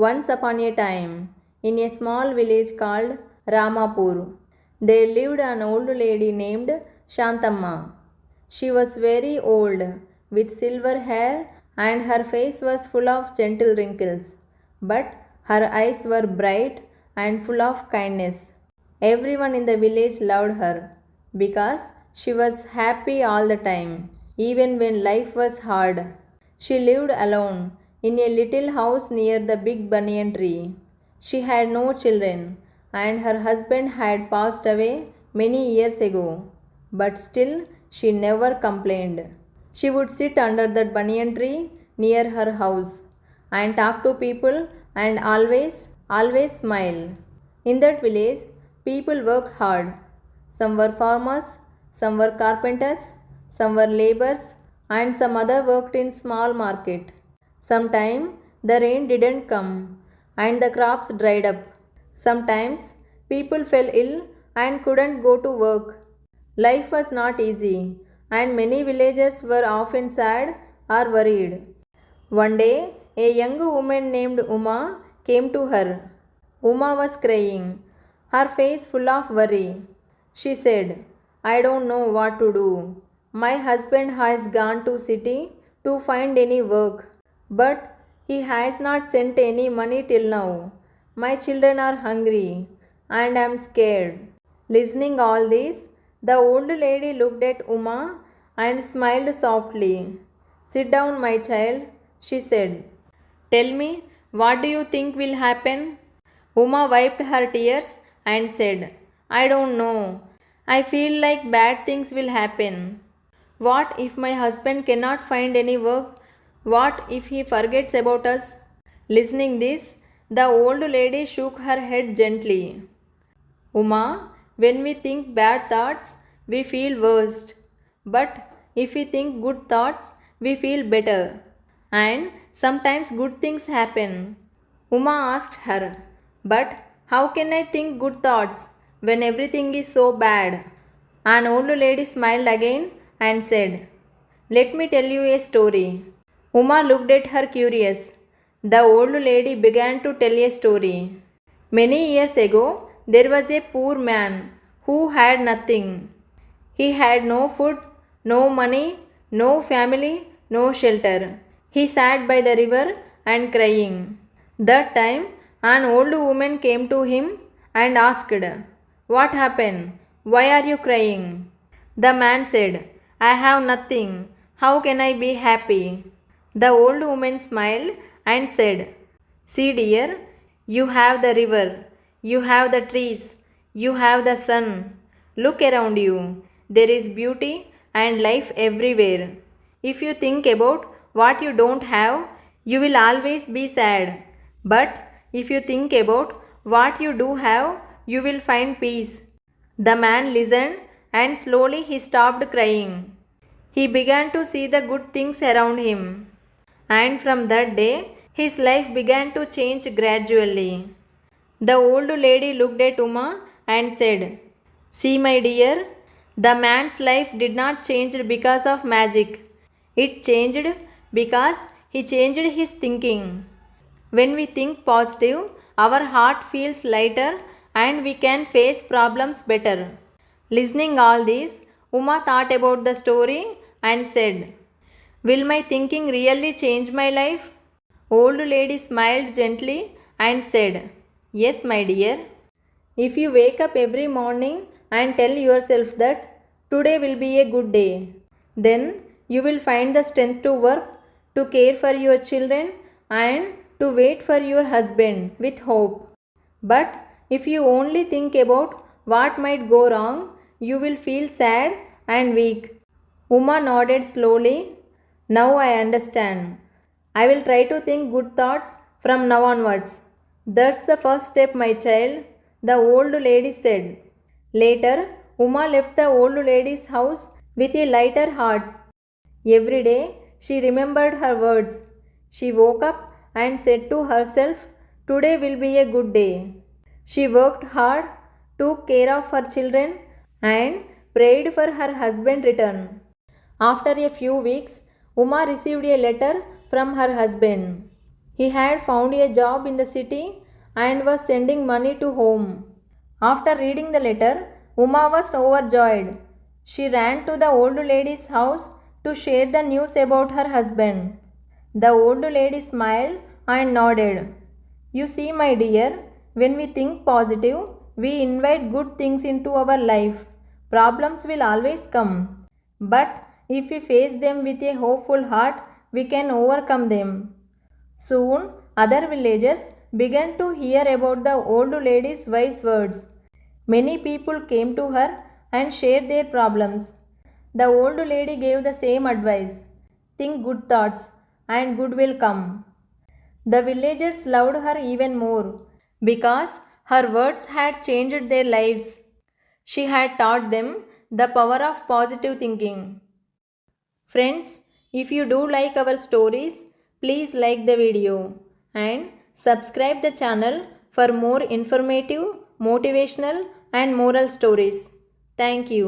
Once upon a time, in a small village called Ramapur, there lived an old lady named Shantamma. She was very old, with silver hair, and her face was full of gentle wrinkles. But her eyes were bright and full of kindness. Everyone in the village loved her because she was happy all the time, even when life was hard. She lived alone in a little house near the big banyan tree. She had no children, and her husband had passed away many years ago, but still she never complained. She would sit under that banyan tree near her house and talk to people and always smile. In that village, people worked hard. Some were farmers, some were carpenters, some were laborers, and some other worked in small market. Sometimes the rain didn't come and the crops dried up. Sometimes people fell ill and couldn't go to work. Life was not easy, and many villagers were often sad or worried. One day, a young woman named Uma came to her. Uma was crying, her face full of worry. She said, I don't know what to do. My husband has gone to city to find any work, but he has not sent any money till now. My children are hungry, and I am scared. Listening all this, the old lady looked at Uma and smiled softly. Sit down, my child, she said. Tell me, what do you think will happen? Uma wiped her tears and said, I don't know. I feel like bad things will happen. What if my husband cannot find any work? What if he forgets about us? Listening this, the old lady shook her head gently. Uma, when we think bad thoughts, we feel worst. But if we think good thoughts, we feel better. And sometimes good things happen. Uma asked her, but how can I think good thoughts when everything is so bad? An old lady smiled again and said, let me tell you a story. Uma looked at her curious. The old lady began to tell a story. Many years ago, there was a poor man who had nothing. He had no food, no money, no family, no shelter. He sat by the river and crying. That time, an old woman came to him and asked, what happened? Why are you crying? The man said, I have nothing. How can I be happy? The old woman smiled and said, see, dear, you have the river, you have the trees, you have the sun. Look around you. There is beauty and life everywhere. If you think about what you don't have, you will always be sad. But if you think about what you do have, you will find peace. The man listened and slowly he stopped crying. He began to see the good things around him. And from that day, his life began to change gradually. The old lady looked at Uma and said, see, my dear, the man's life did not change because of magic. It changed because he changed his thinking. When we think positive, our heart feels lighter and we can face problems better. Listening all this, Uma thought about the story and said, will my thinking really change my life? Old lady smiled gently and said, yes, my dear. If you wake up every morning and tell yourself that today will be a good day, then you will find the strength to work, to care for your children, and to wait for your husband with hope. But if you only think about what might go wrong, you will feel sad and weak. Uma nodded slowly. Now I understand. I will try to think good thoughts from now onwards. That's the first step, my child, the old lady said. Later, Uma left the old lady's house with a lighter heart. Every day, she remembered her words. She woke up and said to herself, today will be a good day. She worked hard, took care of her children, and prayed for her husband's return. After a few weeks, Uma received a letter from her husband. He had found a job in the city and was sending money to home. After reading the letter, Uma was overjoyed. She ran to the old lady's house to share the news about her husband. The old lady smiled and nodded. You see, my dear, when we think positive, we invite good things into our life. Problems will always come. But if we face them with a hopeful heart, we can overcome them. Soon, other villagers began to hear about the old lady's wise words. Many people came to her and shared their problems. The old lady gave the same advice. Think good thoughts and good will come. The villagers loved her even more because her words had changed their lives. She had taught them the power of positive thinking. Friends, if you do like our stories, please like the video and subscribe the channel for more informative, motivational and moral stories. Thank you.